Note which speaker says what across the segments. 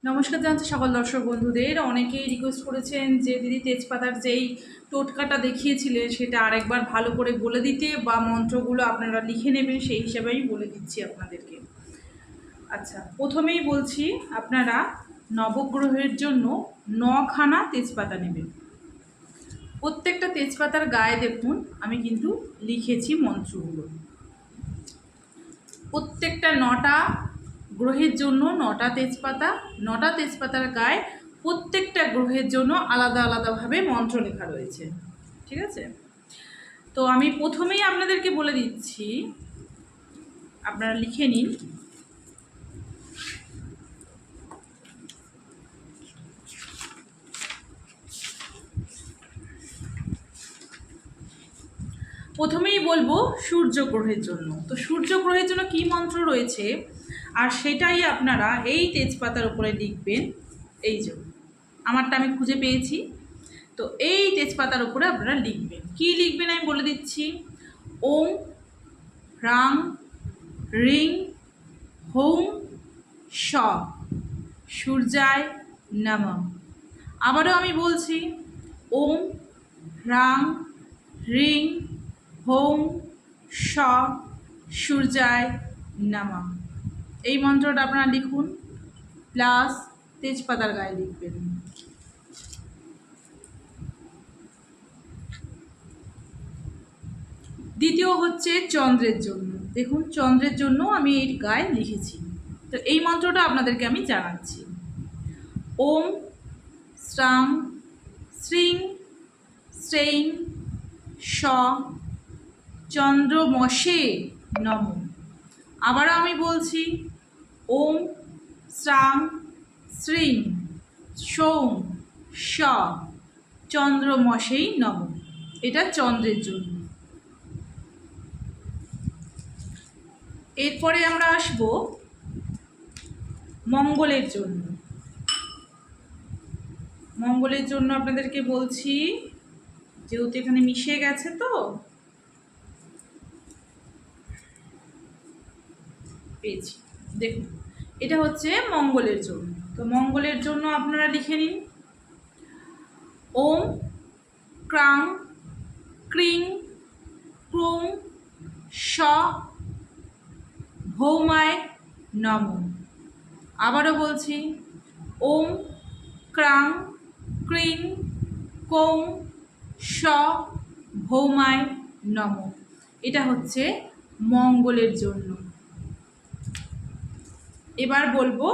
Speaker 1: নমস্কার জানাচ্ছি সকল দর্শক বন্ধুদের। অনেকেই রিকোয়েস্ট করেছেন যে দিদি তেজপাতার যেই টোটকাটা দেখিয়েছিলেন সেটা আরেকবার ভালো করে বলে দিতে বা মন্ত্রগুলো আপনারা লিখে নেবেন, সেই হিসাবে আমি বলে দিচ্ছি আপনাদেরকে। আচ্ছা, প্রথমেই বলছি, আপনারা নবগ্রহের জন্য 9খানা তেজপাতা নেবেন। প্রত্যেকটা তেজপাতার গায়ে দেখুন আমি কিন্তু লিখেছি মন্ত্রগুলো। প্রত্যেকটা 9টা গ্রহের জন্য 9টা তেজপাতা, 9টা তেজপাতার গায়ে প্রত্যেকটা গ্রহের জন্য আলাদা আলাদাভাবে মন্ত্র লেখা রয়েছে। ঠিক আছে, তো আমি প্রথমেই আপনাদেরকে বলে দিচ্ছি, আপনারা লিখে নিন। প্রথমেই বলবো সূর্য গ্রহের জন্য। তো সূর্য গ্রহের জন্য কী মন্ত্র রয়েছে আর সেটাই আপনারা এই তেজপাতার উপরে লিখবেন। এই যে আমারটা আমি খুঁজে পেয়েছি, তো এই তেজপাতার উপরে আপনারা লিখবেন। কি লিখবেন আমি বলে দিচ্ছি। ওম হ্রাং রিং হোম স সূর্যায় নমঃ। আবারও আমি বলছি, ওম হ্রাং রিং হোম স সূর্যায় নমঃ। এই মন্ত্রটা আপনারা লিখুন, প্লাস তেজপাতার গায়ে লিখবেন। দ্বিতীয় হচ্ছে চন্দ্রের জন্য। দেখুন, চন্দ্রের জন্য আমি এর গায়ে লিখেছি। তো এই মন্ত্রটা আপনাদেরকে আমি জানাচ্ছি। ওম শ্রাং শ্রিং শ্রেং স চন্দ্রমসে নমঃ। আবারও আমি বলছি, ওম শ্রাং শ্রিং সৌং স চন্দ্রমসেই নমঃ। এটা চন্দ্রের জন্য। এরপরে আমরা আসব মঙ্গলের জন্য। মঙ্গলের জন্য আপনাদেরকে বলছি, যেহেতু এখানে মিশে গেছে, তো পেয়েছি। দেখুন, এটা হচ্ছে মঙ্গলের জন্য। তো মঙ্গলের জন্য আপনারা লিখে নিন, ওম ক্রাং ক্রিং ক্রুং স ভৌমায় নমঃ। আবারও বলছি, ওম ক্রাং ক্রিং কৌং স ভৌমায় নমঃ। এটা হচ্ছে মঙ্গলের জন্য। এবার বলবো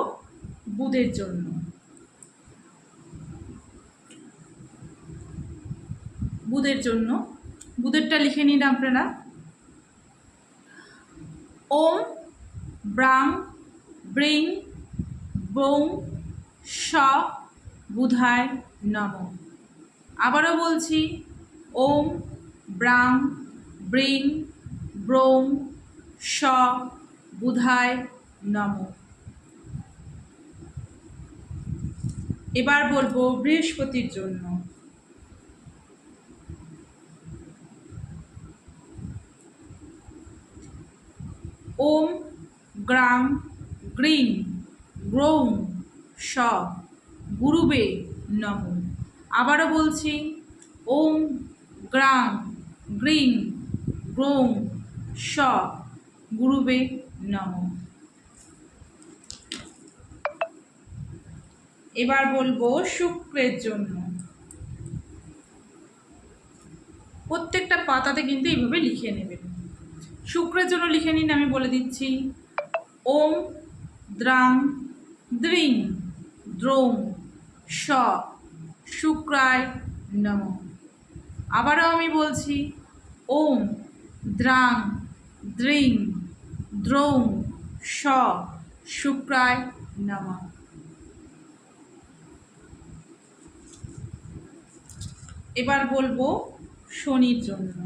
Speaker 1: বুধের জন্য। বুধের জন্য বুধেরটা লিখে নিন আপনারা। ওম ব্রাং ব্রিং বৌং স বুধায় নমঃ। আবারও বলছি, ওম ব্রাং ব্রিং ব্রৌং স বুধায় নমঃ। এবার বলবো বৃহস্পতির জন্য। ওম গ্রাং গ্রিং গ্রৌং স গুরুবে নমঃ। আবারও বলছি, ওম গ্রাং গ্রিং গ্রৌং স গুরুবে নমঃ। এবার বলবো শুক্রের জন্য। প্রত্যেকটা পাতাতে কিন্তু এইভাবে লিখে নেবেন। শুক্রের জন্য লিখে নিন, আমি বলে দিচ্ছি। ওম দ্রাং দ্রিং দ্রৌং স শুক্রায় নমঃ। আবারও আমি বলছি, ওম দ্রাং দ্রিং দ্রৌং স শুক্রায় নমঃ। এবার বলবো শনির জন্য।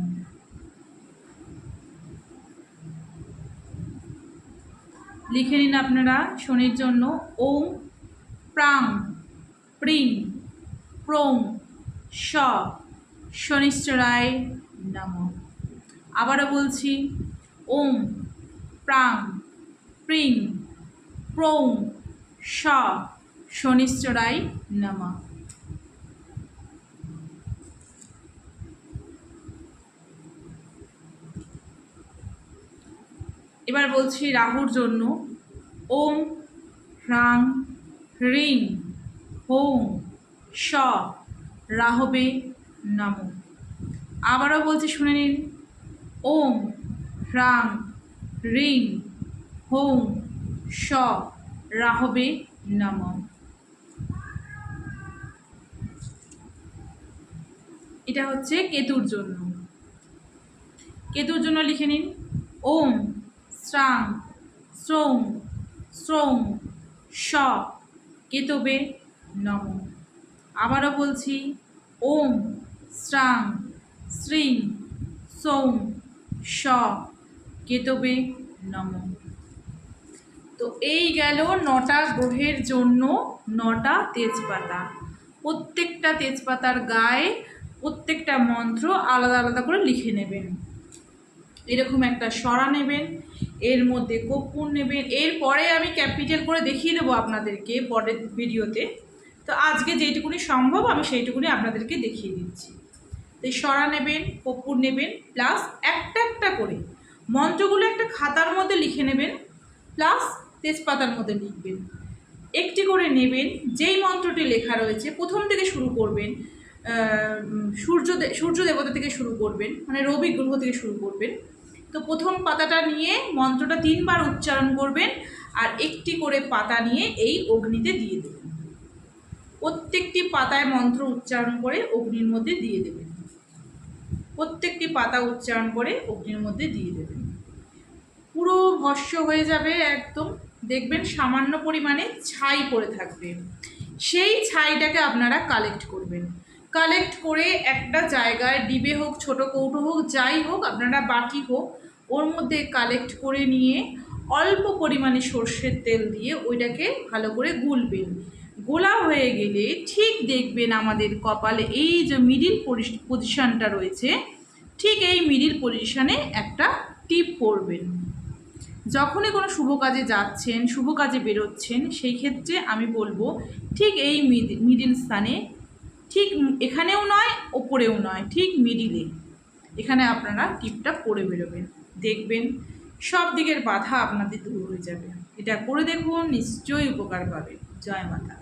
Speaker 1: লিখে নিন আপনারা শনির জন্য। ওম প্রাং প্রিং প্রং স শনিশ্চরায় নমঃ। আবারও বলছি, ওম প্রাং প্রিং প্রং স শনিশ্চরায় নমঃ। এবার বলছি রাহুর জন্য, ওম হ্রাং হ্রিং হোম স রাহবে নমঃ। আবারও বলছি, শুনে নিন, ওম হ্রাং হ্রিং হোম স রাহবে নমঃ। এটা হচ্ছে কেতুর জন্য। কেতুর জন্য লিখে নিন, ওম শ্রাং শ্রৌং শ্রৌং স কেতবে নমঃ। আবারও বলছি, ওম শ্রাং শ্রীং সৌং স কেতবে নমঃ। তো এই গেল 9টা গ্রহের জন্য 9টা তেজপাতা। প্রত্যেকটা তেজপাতার গায়ে প্রত্যেকটা মন্ত্র আলাদা আলাদা করে লিখে নেবেন। এরকম একটা সরা নেবেন, এর মধ্যে কর্পূর নেবেন। এরপরে আমি ক্যাপিটাল করে দেখিয়ে দেবো আপনাদেরকে পরের ভিডিওতে। তো আজকে যেইটুকুনি সম্ভব আমি সেইটুকুনি আপনাদেরকে দেখিয়ে দিচ্ছি। তো এই সরা নেবেন, কর্পূর নেবেন, প্লাস একটা একটা করে মন্ত্রগুলো একটা খাতার মধ্যে লিখে নেবেন, প্লাস তেজপাতার মধ্যে লিখবেন। একটি করে নেবেন, যেই মন্ত্রটি লেখা রয়েছে প্রথম থেকে শুরু করবেন, সূর্য দেবতা থেকে শুরু করবেন, মানে রবি গ্রহ থেকে শুরু করবেন। তো প্রথম পাতাটা নিয়ে মন্ত্রটা 3 বার উচ্চারণ করবেন, আর একটি করে পাতা নিয়ে এই অগ্নিতে দিয়ে দেবেন। প্রত্যেকটি পাতায় মন্ত্র উচ্চারণ করে অগ্নির মধ্যে দিয়ে দেবেন। প্রত্যেকটি পাতা উচ্চারণ করে অগ্নির মধ্যে দিয়ে দেবেন। পুরো ভস্য হয়ে যাবে একদম, দেখবেন সামান্য পরিমাণে ছাই পড়ে থাকবে। সেই ছাইটাকে আপনারা কালেক্ট করবেন। কালেক্ট করে একটা জায়গায়, ডিবে হোক, ছোটো কৌটো হোক, যাই হোক, আপনারা বাটি হোক, ওর মধ্যে কালেক্ট করে নিয়ে অল্প পরিমাণে সর্ষের তেল দিয়ে ওইটাকে ভালো করে গুলবেন। গোলা হয়ে গেলে ঠিক দেখবেন আমাদের কপালে এই যে মিডিল পজিশানটা রয়েছে, ঠিক এই মিডিল পজিশানে একটা টিপ পরবেন। যখনই কোনো শুভ কাজে যাচ্ছেন, শুভ কাজে বেরোচ্ছেন, সেই ক্ষেত্রে আমি বলবো ঠিক এই মিডিল স্থানে, ঠিক এখানেও নয় ওপরেও নয়, ঠিক মিডিলে, এখানে আপনারা টিপটা পরে বেরোবেন। দেখবেন সব দিকের বাধা আপনাদের দূর হয়ে যাবে। এটা করে দেখুন, নিশ্চয়ই উপকার পাবে। জয় মাতা।